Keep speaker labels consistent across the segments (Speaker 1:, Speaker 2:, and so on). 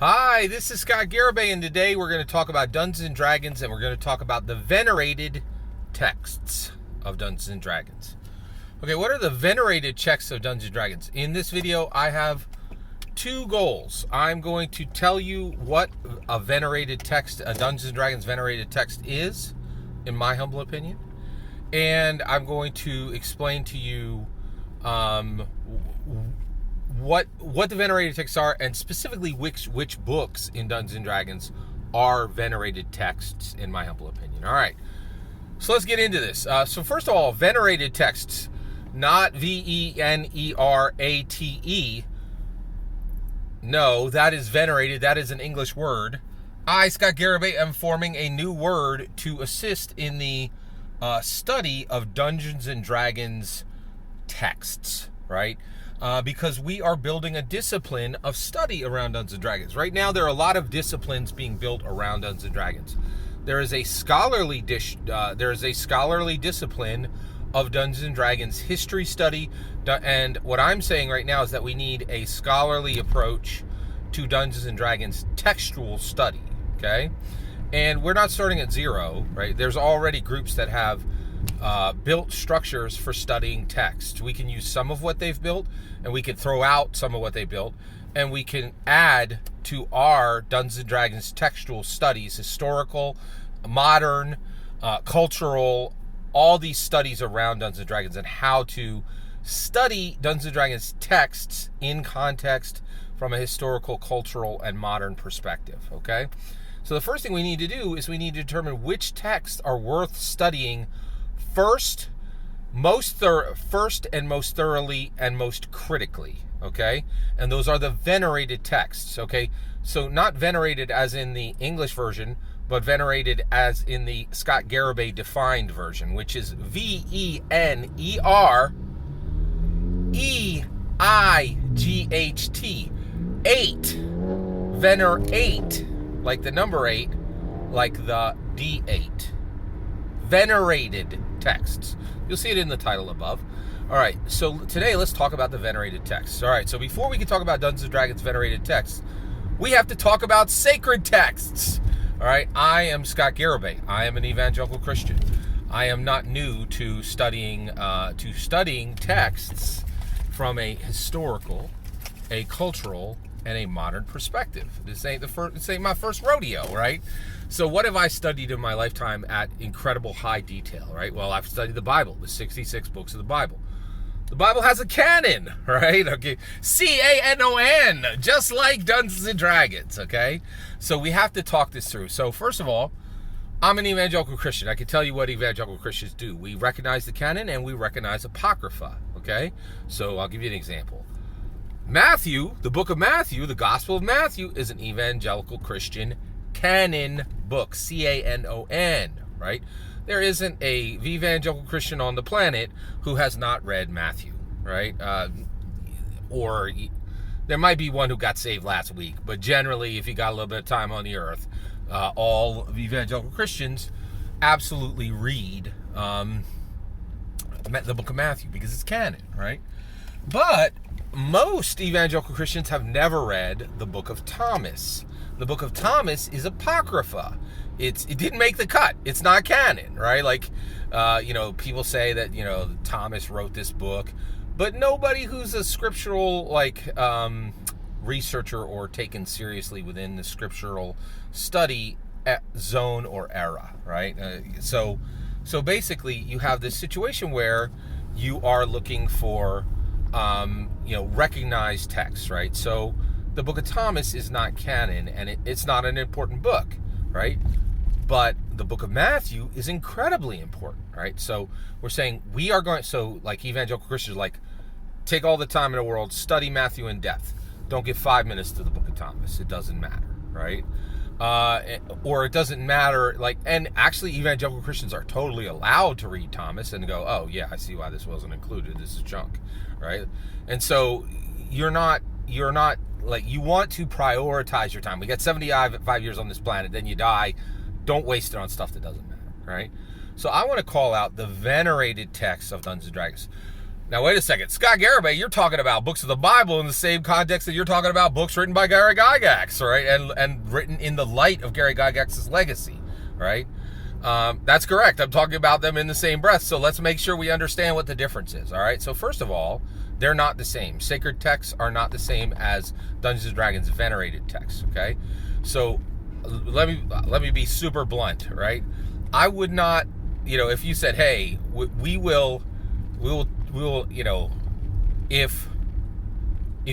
Speaker 1: Hi, this is Scott Garibay, and today we're going to talk about Dungeons and Dragons, and we're going to talk about the venerated texts of Dungeons and Dragons. Okay, what are the venerated texts of Dungeons and Dragons? In this video, I have two goals. I'm going to tell you what a venerated text, a Dungeons and Dragons venerated text is, in my humble opinion, and I'm going to explain to you what the venerated texts are, and specifically which books in Dungeons and Dragons are venerated texts, in my humble opinion. All right, so let's get into this. So first of all, venerated texts, not V-E-N-E-R-A-T-E. No, that is venerated. That is an English word. I, Scott Garibay, am forming a new word to assist in the study of Dungeons and Dragons texts, right? Because we are building a discipline of study around Dungeons and Dragons. Right now, there are a lot of disciplines being built around Dungeons and Dragons. There is a scholarly discipline of Dungeons and Dragons history study, and what I'm saying right now is that we need a scholarly approach to Dungeons and Dragons textual study. Okay, and we're not starting at zero, right? There's already groups that have built structures for studying text. We can use some of what they've built, and we can throw out some of what they built, and we can add to our Dungeons and Dragons textual studies, historical, modern, cultural, all these studies around Dungeons and Dragons and how to study Dungeons and Dragons texts in context from a historical, cultural, and modern perspective, okay? So the first thing we need to do is we need to determine which texts are worth studying first and most thoroughly and most critically, okay? And those are the venerated texts, okay? So not venerated as in the English version, but venerated as in the Scott Garibay defined version, which is V-E-N-E-R-E-I-G-H-T. 8. Venerate, like the number 8, like the D8. Venerated texts. You'll see it in the title above. All right, so today let's talk about the venerated texts. All right, so before we can talk about Dungeons and Dragons venerated texts, we have to talk about sacred texts. All right, I am Scott Garibay. I am an evangelical Christian. I am not new to studying texts from a historical, a cultural, and a modern perspective. This ain't my first rodeo, right? So what have I studied in my lifetime at incredible high detail, right? Well, I've studied the Bible, the 66 books of the Bible. The Bible has a canon, right? Okay, C-A-N-O-N, just like Dungeons and Dragons, okay? So we have to talk this through. So first of all, I'm an evangelical Christian. I can tell you what evangelical Christians do. We recognize the canon and we recognize Apocrypha, okay? So I'll give you an example. Matthew, the book of Matthew, the Gospel of Matthew, is an evangelical Christian canon book, C-A-N-O-N, right? There isn't a evangelical Christian on the planet who has not read Matthew, right? Or there might be one who got saved last week, but generally, if you got a little bit of time on the earth, all evangelical Christians absolutely read the book of Matthew because it's canon, right? But most evangelical Christians have never read the book of Thomas. The book of Thomas is Apocrypha. It didn't make the cut. It's not canon, right? Like, people say that, Thomas wrote this book, but nobody who's a scriptural, researcher or taken seriously within the scriptural study zone or era, right? So basically, you have this situation where you are looking for recognized texts, right? So the book of Thomas is not canon, and it's not an important book, right? But the book of Matthew is incredibly important, right? So we're saying like evangelical Christians, take all the time in the world, study Matthew in depth. Don't give 5 minutes to the book of Thomas. It doesn't matter, right? Or it doesn't matter, and actually evangelical Christians are totally allowed to read Thomas and go, oh yeah, I see why this wasn't included. This is junk, right? And so you want to prioritize your time. We got 75 years on this planet, then you die. Don't waste it on stuff that doesn't matter, right? So I want to call out the venerated texts of Dungeons and Dragons. Now, wait a second. Scott Garibay, you're talking about books of the Bible in the same context that you're talking about books written by Gary Gygax, right? And written in the light of Gary Gygax's legacy, right? That's correct. I'm talking about them in the same breath. So let's make sure we understand what the difference is, all right? So first of all, they're not the same. Sacred texts are not the same as Dungeons & Dragons venerated texts, okay? So let me be super blunt, right? I would not, if you said, hey, we will, if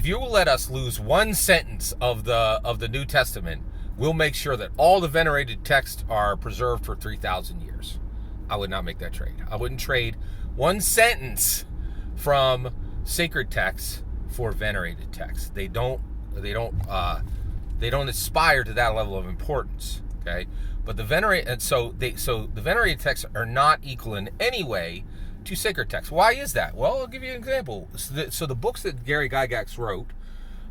Speaker 1: you will let us lose one sentence of the New Testament, we'll make sure that all the venerated texts are preserved for 3,000 years. I would not make that trade. I wouldn't trade one sentence from sacred texts for venerated texts. They don't aspire to that level of importance. Okay, but the venerated texts are not equal in any way to sacred texts. Why is that? Well, I'll give you an example. So the books that Gary Gygax wrote,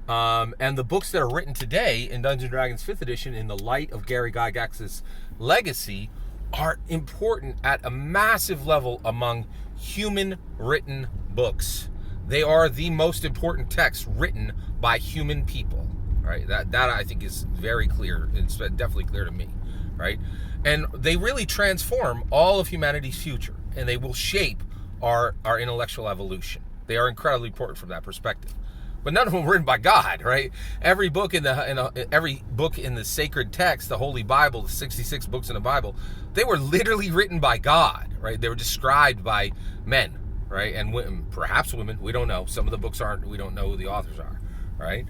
Speaker 1: and the books that are written today in Dungeons & Dragons 5th edition in the light of Gary Gygax's legacy are important at a massive level among human written books. They are the most important texts written by human people. Right? That I think is very clear. It's definitely clear to me. Right? And they really transform all of humanity's future, and they will shape our intellectual evolution. They are incredibly important from that perspective. But none of them were written by God, right? Every book in the sacred text, the Holy Bible, the 66 books in the Bible, they were literally written by God, right? They were described by men, right? And women, perhaps women, we don't know. Some of the books aren't, we don't know who the authors are, right?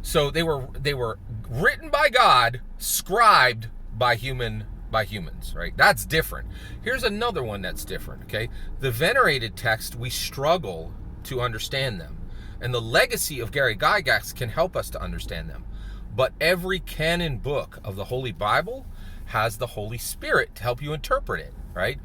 Speaker 1: So they were written by God, scribed by humans, right? That's different. Here's another one that's different, okay? The venerated text, we struggle to understand them. And the legacy of Gary Gygax can help us to understand them. But every canon book of the Holy Bible has the Holy Spirit to help you interpret it, right?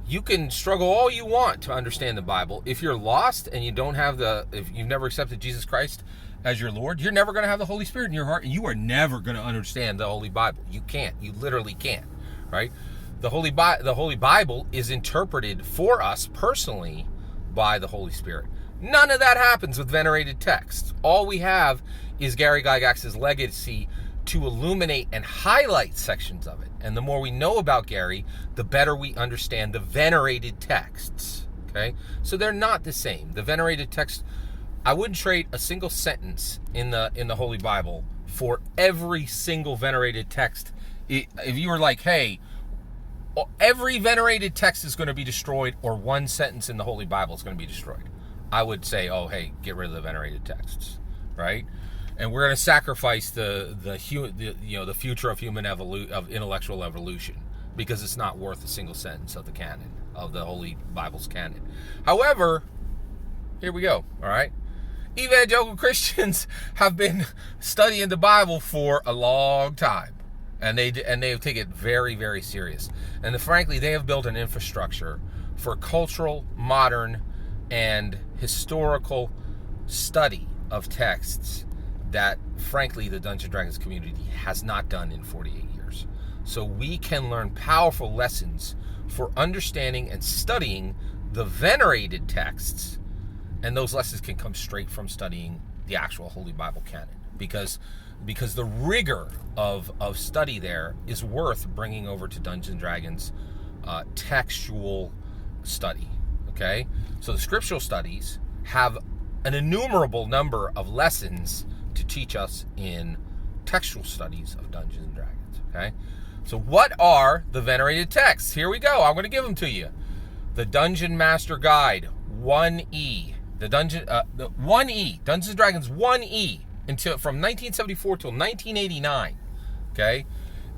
Speaker 1: You can struggle all you want to understand the Bible. If you're lost and if you've never accepted Jesus Christ as your Lord, you're never going to have the Holy Spirit in your heart, and you are never going to understand the Holy Bible. You can't. You literally can't, right? The Holy Bible is interpreted for us personally by the Holy Spirit. None of that happens with venerated texts. All we have is Gary Gygax's legacy to illuminate and highlight sections of it. And the more we know about Gary, the better we understand the venerated texts. Okay? So they're not the same. The venerated text, I wouldn't trade a single sentence in the Holy Bible for every single venerated text. If you were like, hey, every venerated text is going to be destroyed, or one sentence in the Holy Bible is going to be destroyed, I would say, oh, hey, get rid of the venerated texts, right? And we're going to sacrifice the future of of intellectual evolution, because it's not worth a single sentence of the canon, of the Holy Bible's canon. However, here we go, all right? Evangelical Christians have been studying the Bible for a long time, and they take it very, very serious. And frankly, they have built an infrastructure for cultural, modern, and historical study of texts that, frankly, the Dungeons & Dragons community has not done in 48 years. So we can learn powerful lessons for understanding and studying the venerated texts, and those lessons can come straight from studying the actual Holy Bible canon, because the rigor of study there is worth bringing over to Dungeons & Dragons textual study. Okay, so the scriptural studies have an innumerable number of lessons to teach us in textual studies of Dungeons and Dragons. Okay, so what are the venerated texts? Here we go. I'm going to give them to you. The Dungeon Master Guide 1E, the 1E, Dungeons and Dragons 1E, from 1974 till 1989. Okay,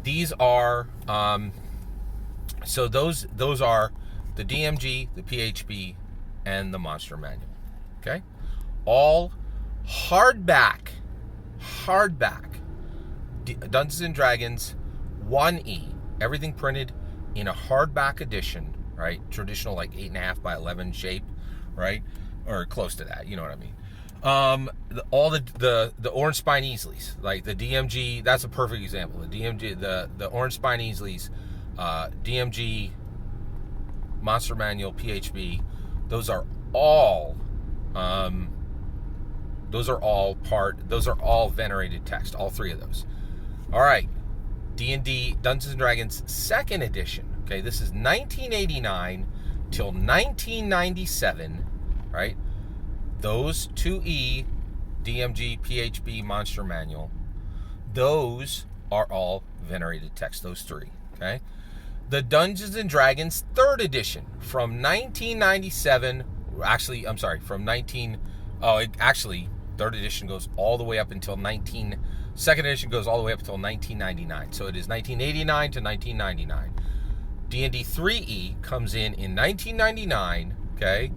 Speaker 1: these are those are the DMG, the PHB, and the Monster Manual. Okay? All hardback Dungeons & Dragons 1E. Everything printed in a hardback edition, right? Traditional, like 8.5 by 11 shape, right? Or close to that, you know what I mean. All the Orange Spine Easleys, like the DMG, that's a perfect example. The DMG, the Orange Spine Easleys, DMG, Monster Manual, PHB, those are all Those are all venerated text, all three of those. All right, D&D Dungeons and Dragons 2nd edition. Okay, this is 1989 till 1997, right? Those 2E, DMG, PHB, Monster Manual, those are all venerated text, those three, okay? The Dungeons and Dragons 3rd edition from 1997, actually, I'm sorry, third edition goes all the way up until second edition goes all the way up until 1999. So it is 1989 to 1999. D&D 3E comes in 1999, okay?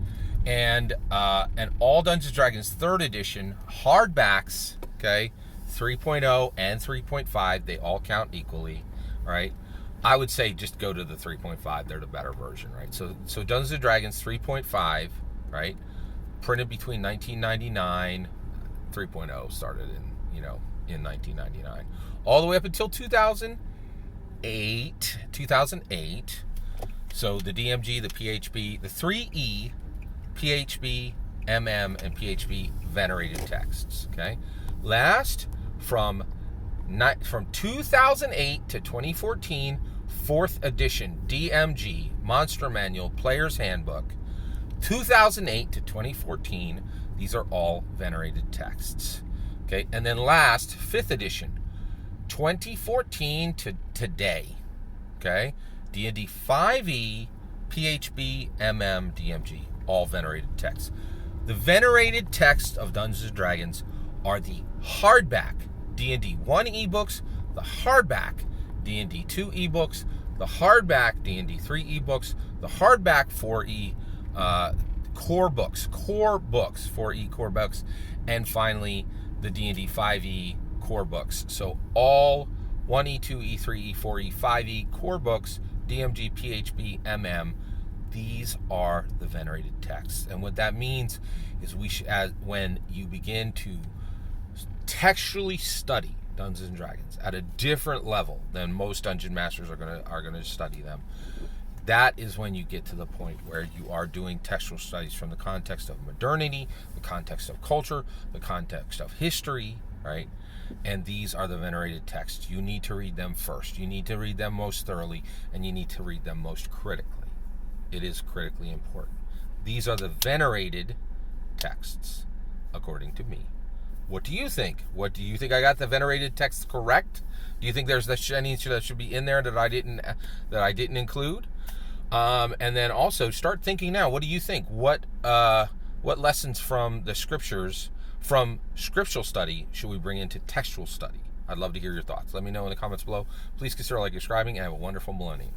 Speaker 1: And all Dungeons and Dragons 3rd edition hardbacks, okay? 3.0 and 3.5, they all count equally, right? I would say just go to the 3.5. They're the better version, right? So Dungeons and Dragons 3.5, right? Printed between 1999, 3.0 started in 1999, all the way up until 2008. So the DMG, the PHB, the 3E, PHB, MM, and PHB venerated texts. Okay, last from 2008 to 2014, 4th edition DMG Monster Manual Player's Handbook. 2008 to 2014, these are all venerated texts. Okay, and then last, 5th edition, 2014 to today. Okay, D&D 5e, PHB, MM, DMG, all venerated texts. The venerated texts of Dungeons and Dragons are the hardback D&D 1 ebooks, the hardback D&D 2 ebooks, the hardback D&D 3 ebooks, the hardback 4e core books, 4e core books, and finally the D&D 5e core books. So all 1e, 2e, 3e, 4e, 5e core books, DMG, PHB, MM, these are the venerated texts. And what that means is when you begin to textually study Dungeons and Dragons at a different level than most dungeon masters are gonna study them, that is when you get to the point where you are doing textual studies from the context of modernity, the context of culture, the context of history, right? And these are the venerated texts. You need to read them first. You need to read them most thoroughly, and you need to read them most critically. It is critically important. These are the venerated texts, according to me. What do you think? Do you think I got the venerated texts correct? Do you think there's any that should be in there that I didn't include? And then also start thinking now. What do you think? What lessons from the scriptures, from scriptural study, should we bring into textual study? I'd love to hear your thoughts. Let me know in the comments below. Please consider subscribing, and have a wonderful millennium.